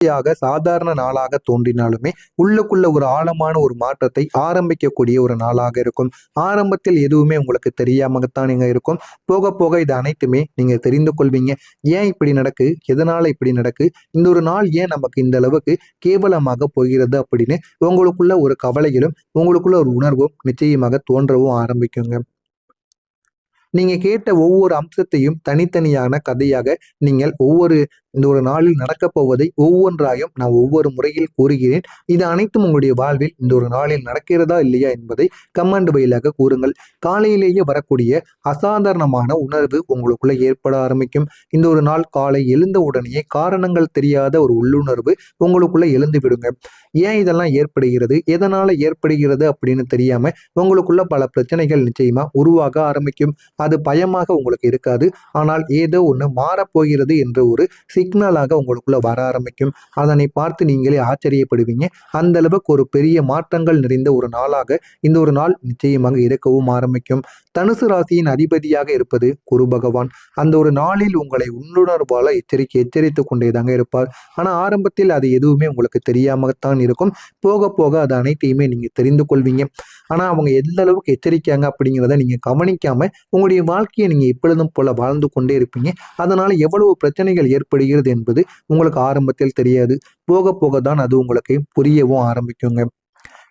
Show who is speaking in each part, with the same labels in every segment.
Speaker 1: சாதாரண நாளாக தோன்றினாலுமே உள்ளுக்குள்ள ஒரு ஆழமான ஒரு மாற்றத்தை ஆரம்பிக்கக்கூடிய ஒரு நாளாக இருக்கும். ஆரம்பத்தில் எதுவுமே உங்களுக்கு தெரியாமத்தான் நீங்க இருக்கும். போக போக இது அனைத்துமே நீங்க தெரிந்து கொள்வீங்க. ஏன் இப்படி நடக்கு, எதனால இப்படி நடக்கு, இந்த ஒரு நாள் ஏன் நமக்கு இந்த அளவுக்கு கேவலமாக போகிறது அப்படின்னு உங்களுக்குள்ள ஒரு கவலைகளும் உங்களுக்குள்ள ஒரு உணர்வும் நிச்சயமாக தோன்றவும் ஆரம்பிக்குங்க. நீங்க கேட்ட ஒவ்வொரு அம்சத்தையும் தனித்தனியான கதையாக நீங்கள் இந்த ஒரு நாளில் நடக்கப் போவதை ஒவ்வொன்றாயும் நான் ஒவ்வொரு முறையில் கூறுகிறேன். இது அனைத்தும் உங்களுடைய வாழ்வில் இந்த ஒரு நாளில் நடக்கிறதா இல்லையா என்பதை கமெண்ட் வாயிலாக கூறுங்கள். காலையிலேயே வரக்கூடிய அசாதாரணமான உணர்வு உங்களுக்குள்ள ஏற்பட ஆரம்பிக்கும். இந்த ஒரு நாள் காலை எழுந்த உடனேயே காரணங்கள் தெரியாத ஒரு உள்ளுணர்வு உங்களுக்குள்ள எழுந்து விடுங்க. ஏன் இதெல்லாம் ஏற்படுகிறது, எதனால ஏற்படுகிறது அப்படின்னு தெரியாம உங்களுக்குள்ள பல பிரச்சனைகள் நிச்சயமா உருவாக ஆரம்பிக்கும். அது பயமாக உங்களுக்கு இருக்காது. ஆனால் ஏதோ ஒன்று மாறப்போகிறது என்ற ஒரு சிக்னலாக உங்களுக்குள்ள வர ஆரம்பிக்கும். அதனை பார்த்து நீங்களே ஆச்சரியப்படுவீங்க. அந்த அளவுக்கு ஒரு பெரிய மாற்றங்கள் நிறைந்த ஒரு நாளாக இந்த ஒரு நாள் நிச்சயமாக இருக்கவும் ஆரம்பிக்கும். தனுசு ராசியின் அதிபதியாக இருப்பது குரு பகவான். அந்த ஒரு நாளில் உங்களை உள்ளுணர்வால எச்சரித்துக் கொண்டேதாங்க இருப்பார். ஆனா ஆரம்பத்தில் அது எதுவுமே உங்களுக்கு தெரியாமத்தான் இருக்கும். போக போக அது அனைத்தையுமே நீங்க தெரிந்து கொள்வீங்க. ஆனா அவங்க எந்த அளவுக்கு எச்சரிக்காங்க அப்படிங்கிறத நீங்க கவனிக்காம உங்களுடைய வாழ்க்கையை நீங்க எப்பொழுதும் போல வாழ்ந்து கொண்டே இருப்பீங்க. அதனால எவ்வளவு பிரச்சனைகள் ஏற்படுகிறது என்பது உங்களுக்கு ஆரம்பத்தில் தெரியாது. போக போக தான் அது உங்களுக்கு புரியவும் ஆரம்பிக்குங்க.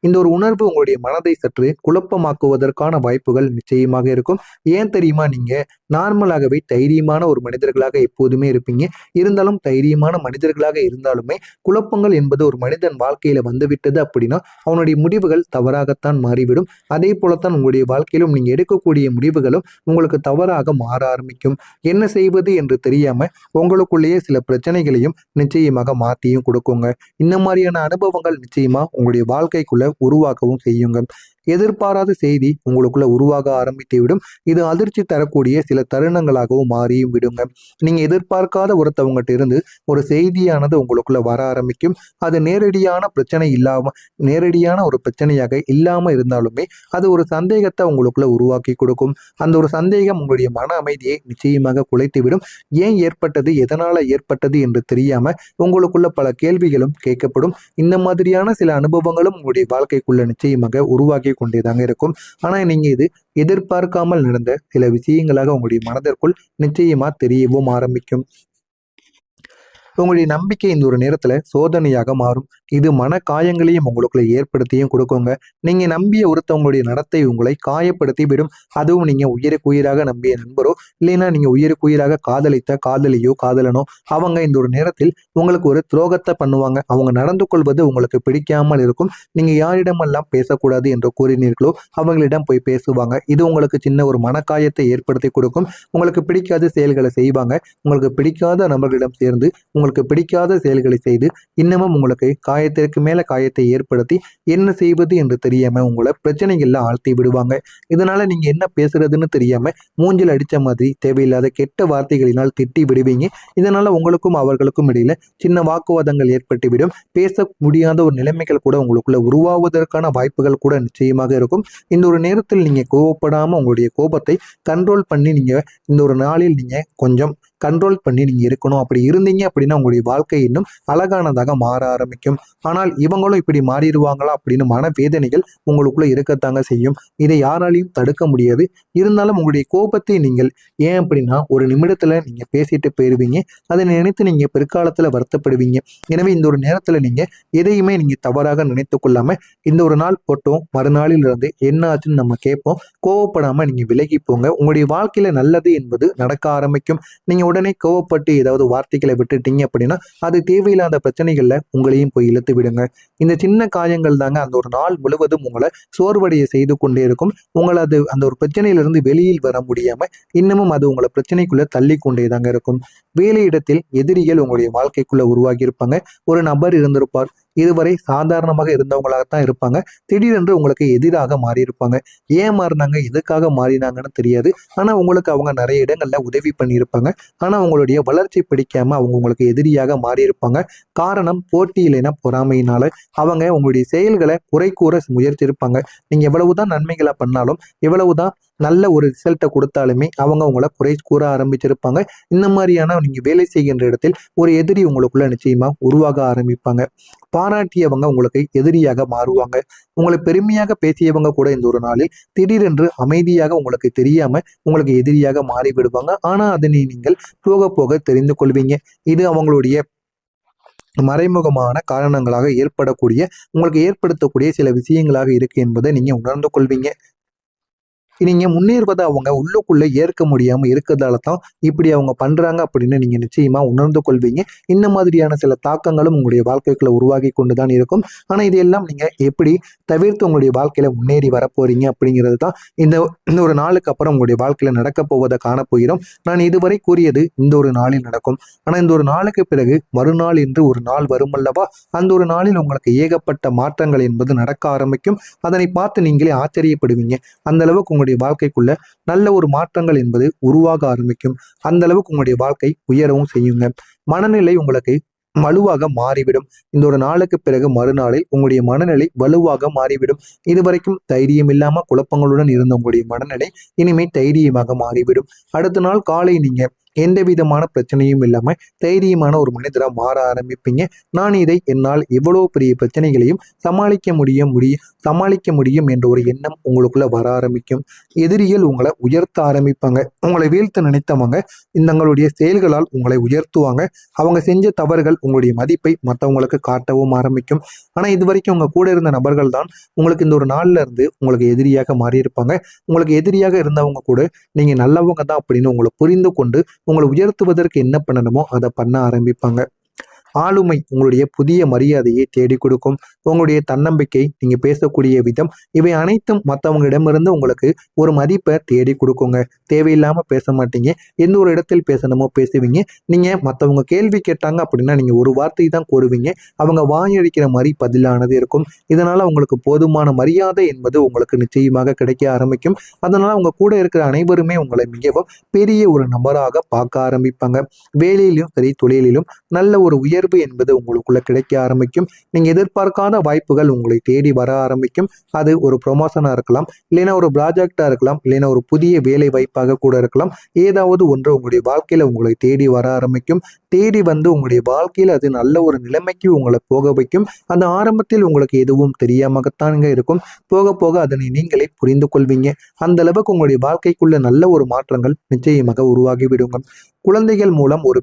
Speaker 1: இந்த ஒரு உணர்வு உங்களுடைய மனதை சற்று குழப்பமாக்குவதற்கான வாய்ப்புகள் நிச்சயமாக இருக்கும். ஏன் தெரியுமா, நீங்க நார்மலாகவே தைரியமான ஒரு மனிதர்களாக எப்போதுமே இருப்பீங்க. இருந்தாலும் தைரியமான மனிதர்களாக இருந்தாலுமே குழப்பங்கள் என்பது ஒரு மனிதன் வாழ்க்கையில வந்துவிட்டது அப்படின்னா அவனுடைய முடிவுகள் தவறாகத்தான் மாறிவிடும். அதே போலத்தான் உங்களுடைய வாழ்க்கையிலும் நீங்க எடுக்கக்கூடிய முடிவுகளும் உங்களுக்கு தவறாக மாற ஆரம்பிக்கும். என்ன செய்வது என்று தெரியாம உங்களுக்குள்ளேயே சில பிரச்சனைகளையும் நிச்சயமாக மாற்றியும் கொடுக்குங்க. இந்த மாதிரியான அனுபவங்கள் நிச்சயமா உங்களுடைய வாழ்க்கைக்குள்ள உருவாக்கவும் செய்யுங்க. எதிர்பாராத செய்தி உங்களுக்குள்ள உருவாக ஆரம்பித்து விடும். இது அதிர்ச்சி தரக்கூடிய சில தருணங்களாகவும் மாறியும் விடுங்க. நீங்க எதிர்பார்க்காத ஒருத்தவங்ககிட்ட இருந்து ஒரு செய்தியானது உங்களுக்குள்ள வர ஆரம்பிக்கும். அது நேரடியான ஒரு பிரச்சனையாக இல்லாம இருந்தாலுமே அது ஒரு சந்தேகத்தை உங்களுக்குள்ள உருவாக்கி கொடுக்கும். அந்த ஒரு சந்தேகம் உங்களுடைய மன அமைதியை நிச்சயமாக குலைத்துவிடும். ஏன் ஏற்பட்டது, எதனால ஏற்பட்டது என்று தெரியாம உங்களுக்குள்ள பல கேள்விகளும் கேட்கப்படும். இந்த மாதிரியான சில அனுபவங்களும் உங்களுடைய வாழ்க்கைக்குள்ள நிச்சயமாக உருவாக்கி கொண்டேதாங்க இருக்கும். ஆனா நீங்க இது எதிர்பார்க்காமல் நடந்த சில விஷயங்களாக உங்களுடைய மனதிற்குள் நிச்சயமா தெரியவும் ஆரம்பிக்கும். உங்களுடைய நம்பிக்கை இந்த ஒரு நேரத்துல சோதனையாக மாறும். இது மன காயங்களையும் உங்களுக்குள்ள ஏற்படுத்தியும் கொடுக்குங்க. நீங்க நம்பிய ஒருத்தவங்களுடைய நடத்தை உங்களை காயப்படுத்தி விடும். அதுவும் நீங்க உயிருக்கு உயிராக நம்பிய நண்பரோ இல்லைன்னா நீங்க உயிருக்கு உயிராக காதலித்த காதலியோ காதலனோ அவங்க இந்த ஒரு நேரத்தில் உங்களுக்கு ஒரு துரோகத்தை பண்ணுவாங்க. அவங்க நடந்து கொள்வது உங்களுக்கு பிடிக்காமல் இருக்கும். நீங்க யாரிடமெல்லாம் பேசக்கூடாது என்று கூறினீர்களோ அவங்களிடம் போய் பேசுவாங்க. இது உங்களுக்கு சின்ன ஒரு மனக்காயத்தை ஏற்படுத்தி கொடுக்கும். உங்களுக்கு பிடிக்காத செயல்களை செய்வாங்க. உங்களுக்கு பிடிக்காத நபர்களிடம் சேர்ந்து உங்களுக்கு பிடிக்காத செயல்களை செய்து இன்னமும் உங்களுக்கு காயத்திற்கு மேல காயத்தை ஏற்படுத்தி என்ன செய்வது என்று தெரியாம உங்களை பிரச்சனைகள்ல ஆழ்த்தி விடுவாங்க. இதனால நீங்க என்ன பேசுறதுன்னு தெரியாம மூஞ்சில் அடிச்ச மாதிரி தேவையில்லாத கெட்ட வார்த்தைகளினால் திட்டி விடுவீங்க. இதனால உங்களுக்கும் அவர்களுக்கும் இடையில சின்ன வாக்குவாதங்கள் ஏற்பட்டுவிடும். பேச முடியாத ஒரு நிலைமைகள் கூட உங்களுக்குள்ள உருவாவதற்கான வாய்ப்புகள் கூட நிச்சயமாக இருக்கும். இந்த ஒரு நேரத்தில் நீங்க கோவப்படாம உங்களுடைய கோபத்தை கண்ட்ரோல் பண்ணி நீங்க இந்த ஒரு நாளில் நீங்க கொஞ்சம் கண்ட்ரோல் பண்ணி நீங்க இருக்கணும். அப்படி இருந்தீங்க அப்படின்னா உங்களுடைய வாழ்க்கை இன்னும் அழகானதாக மாற ஆரம்பிக்கும். ஆனால் இவங்களும் இப்படி மாறிடுவாங்களா அப்படின்னு மனவேதனைகள் உங்களுக்குள்ள இருக்கத்தாங்க செய்யும். இதை யாராலையும் தடுக்க முடியாது. இருந்தாலும் உங்களுடைய கோபத்தை நீங்கள் ஏன் அப்படின்னா ஒரு நிமிடத்துல நீங்க பேசிட்டு போயிருவீங்க. அதை நினைத்து நீங்க பிற்காலத்துல வருத்தப்படுவீங்க. எனவே இந்த ஒரு நேரத்துல நீங்க எதையுமே நீங்க தவறாக நினைத்து கொள்ளாம இந்த ஒரு நாள் போட்டோம் மறுநாளில் இருந்து என்ன ஆச்சுன்னு நம்ம கேட்போம். கோவப்படாம நீங்க விலகி போங்க. உங்களுடைய வாழ்க்கையில நல்லது என்பது நடக்க ஆரம்பிக்கும். நீங்க உடனே கோவப்பட்டு ஏதாவது வார்த்தைகளை விட்டுட்டீங்க அப்படின்னா அது தேவையில்லாத பிரச்சனைகள்ல உங்களையும் போய் இழுத்து விடுங்க. இந்த சின்ன காயங்கள் தாங்க அந்த ஒரு நாள் முழுவதும் உங்களை சோர்வடைய செய்து கொண்டே இருக்கும். உங்களை அந்த ஒரு பிரச்சனையிலிருந்து வெளியில் வர முடியாம இன்னமும் அது உங்களை பிரச்சனைக்குள்ள தள்ளி கொண்டே தாங்க இருக்கும். வேலையிடத்தில் எதிரிகள் உங்களுடைய வாழ்க்கைக்குள்ள உருவாகி இருப்பாங்க. ஒரு நபர் இருந்திருப்பார். இதுவரை சாதாரணமாக இருந்தவங்களாகத்தான் இருப்பாங்க. திடீரென்று உங்களுக்கு எதிராக மாறி இருப்பாங்க. ஏன் மாறினாங்க, எதுக்காக மாறினாங்கன்னு தெரியாது. ஆனா உங்களுக்கு அவங்க நிறைய இடங்கள்ல உதவி பண்ணியிருப்பாங்க. ஆனா உங்களுடைய வளர்ச்சி பிடிக்காம அவங்க உங்களுக்கு எதிரியாக மாறி இருப்பாங்க. காரணம் போட்டி இல்லைன்னா பொறாமையினால. அவங்க உங்களுடைய செயல்களை குறை கூற முயற்சிருப்பாங்க. நீங்க எவ்வளவுதான் நன்மைகளை பண்ணாலும், எவ்வளவுதான் நல்ல ஒரு ரிசல்ட்டை கொடுத்தாலுமே அவங்க உங்களை குறை கூற ஆரம்பிச்சிருப்பாங்க. இந்த மாதிரியான நீங்கள் வேலை செய்கின்ற இடத்தில் ஒரு எதிரி உங்களுக்குள்ள நிச்சயமா உருவாக ஆரம்பிப்பாங்க. பாராட்டியவங்க உங்களுக்கு எதிரியாக மாறுவாங்க. உங்களை பெருமையாக பேசியவங்க கூட இந்த ஒரு நாளில் திடீரென்று அமைதியாக உங்களுக்கு தெரியாம உங்களுக்கு எதிரியாக மாறி விடுவாங்க. ஆனா அதனை நீங்கள் போக போக தெரிந்து கொள்வீங்க. இது அவங்களுடைய மறைமுகமான காரணங்களாக உங்களுக்கு ஏற்படுத்தக்கூடிய சில விஷயங்களாக இருக்கு என்பதை நீங்க உணர்ந்து கொள்வீங்க. நீங்க முன்னேறுவதை அவங்க உள்ளுக்குள்ள ஏற்க முடியாம இருக்கிறதால தான் இப்படி அவங்க பண்றாங்க அப்படின்னு நீங்க நிச்சயமா உணர்ந்து கொள்வீங்க. இந்த மாதிரியான சில தாக்கங்களும் உங்களுடைய வாழ்க்கைக்குள்ள உருவாகி கொண்டுதான் இருக்கும். ஆனா இதையெல்லாம் நீங்க எப்படி தவிர்த்து உங்களுடைய வாழ்க்கையில முன்னேறி வரப்போறீங்க அப்படிங்கிறது தான் இந்த இந்த ஒரு நாளுக்கு அப்புறம் உங்களுடைய வாழ்க்கையில நடக்க போவதை காணப்போகிறோம். நான் இதுவரை கூறியது இந்த ஒரு நாளில் நடக்கும். ஆனா இந்த ஒரு நாளுக்கு பிறகு மறுநாள் என்று ஒரு நாள் வரும் அல்லவா, அந்த ஒரு நாளில் உங்களுக்கு ஏகப்பட்ட மாற்றங்கள் என்பது நடக்க ஆரம்பிக்கும். அதனை பார்த்து நீங்களே ஆச்சரியப்படுவீங்க. அந்த அளவுக்கு உங்களுடைய வாழ்க்கைக்குள்ள நல்ல ஒரு மாற்றங்கள் என்பது உருவாக ஆரம்பிக்கும். அந்த அளவுக்கு உங்களுடைய வாழ்க்கை உயரவும் செய்யுங்க. மனநிலை உங்களுக்கு வலுவாக மாறிவிடும். இந்த ஒரு நாளுக்கு பிறகு மறுநாளில் உங்களுடைய மனநிலை வலுவாக மாறிவிடும். இதுவரைக்கும் தைரியம் இல்லாம குழப்பங்களுடன் இருந்த உங்களுடைய மனநிலை இனிமே தைரியமாக மாறிவிடும். அடுத்த நாள் காலை நீங்க எந்த விதமான பிரச்சனையும் இல்லாம தைரியமான ஒரு மனிதரா மாற ஆரம்பிப்பீங்க. நான் இதை என்னால் எவ்வளவு பெரிய பிரச்சனைகளையும் சமாளிக்க முடியும் என்ற ஒரு எண்ணம் உங்களுக்குள்ள வர ஆரம்பிக்கும். எதிரிகள் உங்களை உயர்த்த ஆரம்பிப்பாங்க. உங்களை வீழ்த்த நினைத்தவங்க தங்களுடைய செயல்களால் உங்களை உயர்த்துவாங்க. அவங்க செஞ்ச தவறுகள் உங்களுடைய மதிப்பை மற்றவங்களுக்கு காட்டவும் ஆரம்பிக்கும். ஆனா இது வரைக்கும் உங்க கூட இருந்த நபர்கள் தான் உங்களுக்கு இந்த ஒரு நாள்ல இருந்து உங்களுக்கு எதிரியாக மாறியிருப்பாங்க. உங்களுக்கு எதிரியாக இருந்தவங்க கூட நீங்க நல்லவங்க தான் அப்படின்னு உங்களை புரிந்து கொண்டு உங்களை உயர்த்துவதற்கு என்ன பண்ணணுமோ அதை பண்ண ஆரம்பிப்பாங்க. ஆளுமை உங்களுடைய புதிய மரியாதையை தேடி கொடுக்கும். உங்களுடைய தன்னம்பிக்கை, நீங்க பேசக்கூடிய விதம், இவை அனைத்தும் மற்றவங்களிடமிருந்து உங்களுக்கு ஒரு மதிப்பை தேடி கொடுக்குங்க. தேவையில்லாம பேச மாட்டீங்க. எந்த ஒரு இடத்தில் பேசணுமோ பேசுவீங்க. நீங்க மற்றவங்க கேள்வி கேட்டாங்க அப்படின்னா நீங்க ஒரு வார்த்தை தான் கூறுவீங்க. அவங்க வாயடிக்கிற மாதிரி பதிலானது இருக்கும். இதனால உங்களுக்கு போதுமான மரியாதை என்பது உங்களுக்கு நிச்சயமாக கிடைக்க ஆரம்பிக்கும். அதனால உங்க கூட இருக்கிற அனைவருமே உங்களை மிகவும் பெரிய ஒரு நபராக பார்க்க ஆரம்பிப்பாங்க. வேலையிலும் சரி தொழிலிலும் நல்ல ஒரு உயர்வு என்பது உங்களுக்குள்ள கிடைக்க ஆரம்பிக்கும். நீங்க எதிர்பார்க்காத வாய்ப்புகள் உங்களை தேடி வர ஆரம்பிக்கும். அது ஒரு ப்ரொமோஷனா இருக்கலாம், இல்லைன்னா ஒரு ப்ராஜெக்டா இருக்கலாம், இல்லைன்னா ஒரு புதிய வேலை வாய்ப்பாக கூட இருக்கலாம். ஏதாவது ஒன்று உங்களுடைய வாழ்க்கையில உங்களை தேடி வர ஆரம்பிக்கும். தேடி வந்து உங்களுடைய வாழ்க்கையில அது நல்ல ஒரு நிலைமைக்கு உங்களை போக வைக்கும். அந்த ஆரம்பத்தில் உங்களுக்கு எதுவும் தெரியாமத்தானுங்க இருக்கும். போக போக அதனை நீங்களே புரிந்து கொள்வீங்க. அந்த அளவுக்கு உங்களுடைய வாழ்க்கைக்குள்ள நல்ல ஒரு மாற்றங்கள் நிச்சயமாக உருவாகி விடுங்க. குழந்தைகள் மூலம் ஒரு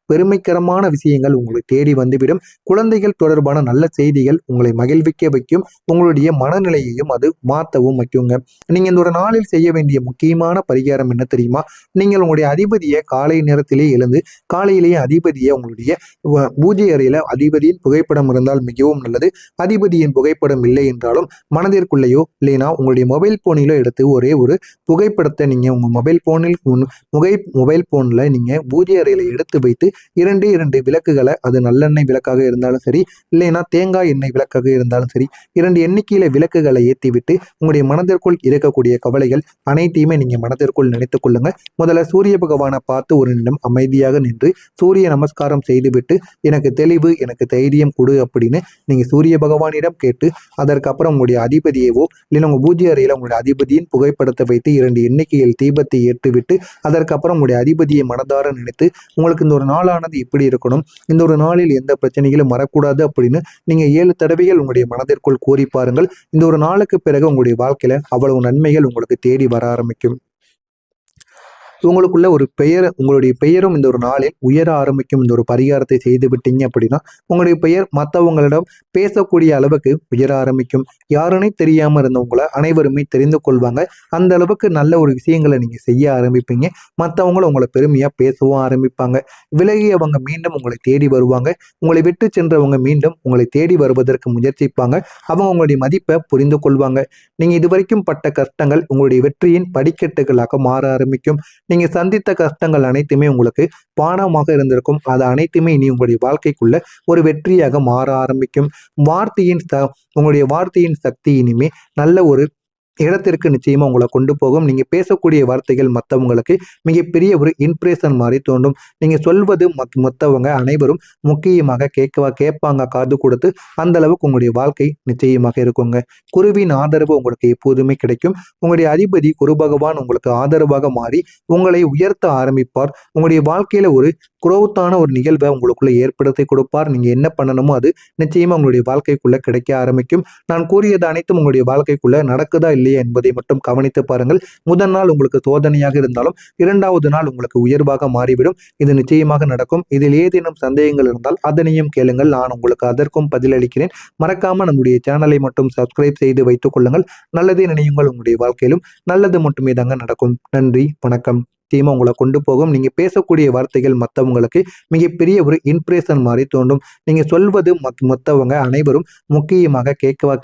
Speaker 1: பெருமைக்கரமான விஷயங்கள் உங்களை தேடி வந்துவிடும். குழந்தைகள் தொடர்பான நல்ல செய்திகள் உங்களை மகிழ்விக்க வைக்கும். உங்களுடைய மனநிலையையும் அது மாற்றவும் வைக்குங்க. நீங்க இந்த ஒரு நாளில் செய்ய வேண்டிய முக்கியமான பரிகாரம் என்ன தெரியுமா? நீங்கள் உங்களுடைய அதிபதியை காலை நேரத்திலே எழுந்து காலையிலேயே அதிபதியை உங்களுடைய பூஜை அறையில அதிபதியின் புகைப்படம் இருந்தால் மிகவும் நல்லது. அதிபதியின் புகைப்படம் இல்லை என்றாலும் மனதிற்குள்ளேயோ இல்லைன்னா உங்களுடைய மொபைல் போனிலோ எடுத்து ஒரே ஒரு புகைப்படத்தை நீங்க உங்க மொபைல் போன்ல நீங்க பூஜை அறையில எடுத்து வைத்து இரண்டு விளக்குகளை, அது நல்லெண்ணெய் விளக்காக இருந்தாலும் சரி, இல்லைன்னா தேங்காய் எண்ணெய் விளக்காக இருந்தாலும் சரி, 2 எண்ணிக்கையில விளக்குகளை ஏற்றி விட்டு உங்களுடைய மனதிற்குள் இருக்கக்கூடிய கவலைகள் அனைத்தையுமே நீங்க மனதிற்குள் நினைத்துக் கொள்ளுங்க. முதல்ல சூரிய பகவானை பார்த்து ஒரு நிமிடம் அமைதியாக நின்று சூரிய நமஸ்காரம் செய்துவிட்டு எனக்கு தெளிவு, எனக்கு தைரியம் கொடு அப்படின்னு நீங்க சூரிய பகவானிடம் கேட்டு அதற்கப்புறம் உங்களுடைய அதிபதியவோ இல்லைன்னா உங்க பூஜை அறையில உங்களுடைய அதிபதியின் புகைப்படத்தை வைத்து 2 எண்ணிக்கையில் தீபத்தை ஏற்றுவிட்டு அதற்கப்புறம் உங்களுடைய அதிபதியை மனதார நினைத்து உங்களுக்கு இந்த ஒரு நாளானது எப்படி இருக்கணும், இந்த ஒரு நாளில் எந்த பிரச்சனைகளும் வரக்கூடாது அப்படின்னு நீங்க 7 தடவைகள் உங்களுடைய மனதிற்குள் கூறி பாருங்கள். இந்த ஒரு நாளுக்கு பிறகு உங்களுடைய வாழ்க்கையில அவ்வளவு நன்மைகள் உங்களுக்கு தேடி வர ஆரம்பிக்கும். உங்களுக்குள்ள உங்களுடைய பெயரும் இந்த ஒரு நாளில் உயர ஆரம்பிக்கும். இந்த ஒரு பரிகாரத்தை செய்து விட்டீங்க அப்படின்னா உங்களுடைய பெயர் மற்றவங்களிடம் பேசக்கூடிய அளவுக்கு உயர ஆரம்பிக்கும். யாருன்னே தெரியாம இருந்தவங்களை அனைவருமே தெரிந்து கொள்வாங்க. அந்த அளவுக்கு நல்ல ஒரு விஷயங்களை நீங்க செய்ய ஆரம்பிப்பீங்க. மற்றவங்களும் உங்களை பெருமையா பேசவும் ஆரம்பிப்பாங்க. விலகியவங்க மீண்டும் உங்களை தேடி வருவாங்க. உங்களை விட்டு சென்றவங்க மீண்டும் உங்களை தேடி வருவதற்கு முயற்சிப்பாங்க. அவங்க உங்களுடைய மதிப்பை புரிந்து கொள்வாங்க. நீங்க இதுவரைக்கும் பட்ட கஷ்டங்கள் உங்களுடைய வெற்றியின் படிக்கட்டுகளாக மாற ஆரம்பிக்கும். நீங்க சந்தித்த கஷ்டங்கள் அனைத்துமே உங்களுக்கு பாடமாக இருந்திருக்கும். அது அனைத்துமே இனி உங்களுடைய வாழ்க்கைக்குள்ள ஒரு வெற்றியாக மாற ஆரம்பிக்கும். உங்களுடைய வார்த்தையின் சக்தி இனிமே நல்ல ஒரு இடத்திற்கு நிச்சயமா உங்கள கொண்டு போகும். நீங்க பேசக்கூடிய வார்த்தைகள் மத்தவங்களுக்கு மிகப்பெரிய ஒரு இம்ப்ரேஷன் மாரி தோன்றும். நீங்க சொல்வது மத்தவங்க அனைவரும் முக்கியமாக கேட்பாங்க காது கொடுத்து. அந்த அளவுக்கு உங்களுடைய வாழ்க்கை நிச்சயமாக இருக்குங்க. குருவின் ஆதரவு உங்களுக்கு எப்போதுமே கிடைக்கும். உங்களுடைய அதிபதி குரு பகவான் உங்களுக்கு ஆதரவாக மாறி உங்களை உயர்த்த ஆரம்பிப்பார். உங்களுடைய வாழ்க்கையில ஒரு குரோத்தான ஒரு நிகழ்வை உங்களுக்குள்ள ஏற்படுத்தி கொடுப்பார். நீங்க என்ன பண்ணணுமோ அது நிச்சயமா உங்களுடைய வாழ்க்கைக்குள்ள கிடைக்க ஆரம்பிக்கும். நான் கூறியது அனைத்தும் உங்களுடைய வாழ்க்கைக்குள்ள நடக்குதா இல்லையா என்பதை மட்டும் கவனித்து பாருங்கள். முதல் நாள் உங்களுக்கு சோதனையாக இருந்தாலும் 2வது நாள் உங்களுக்கு உயர்வாக மாறிவிடும். இது நிச்சயமாக நடக்கும். இதில் ஏதேனும் சந்தேகங்கள் இருந்தால் அதனையும் கேளுங்கள். நான் உங்களுக்கு அதற்கும் பதிலளிக்கிறேன். மறக்காம நம்முடைய சேனலை மட்டும் சப்ஸ்கிரைப் செய்து வைத்துக் கொள்ளுங்கள். நல்லதே நினையுங்கள். உங்களுடைய வாழ்க்கையிலும் நல்லது மட்டுமே தாங்க நடக்கும். நன்றி, வணக்கம். நிச்சயமா உங்கள கொண்டு போகும். நீங்க பேசக்கூடிய வார்த்தைகள் மத்தவங்களுக்கு மிகப்பெரிய ஒரு இம்ப்ரேஷன் மாரி தோன்றும். நீங்க சொல்வது மத்தவங்க அனைவரும் முக்கியமாக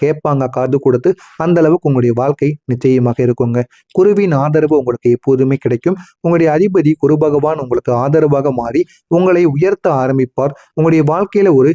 Speaker 1: கேட்பாங்க காது கொடுத்து. அந்த அளவுக்கு உங்களுடைய வாழ்க்கை நிச்சயமாக இருக்குங்க. குருவின் ஆதரவு உங்களுக்கு எப்போதுமே கிடைக்கும். உங்களுடைய அதிபதி குரு பகவான் உங்களுக்கு ஆதரவாக மாறி உங்களை உயர்த்த ஆரம்பிப்பார். உங்களுடைய வாழ்க்கையில ஒரு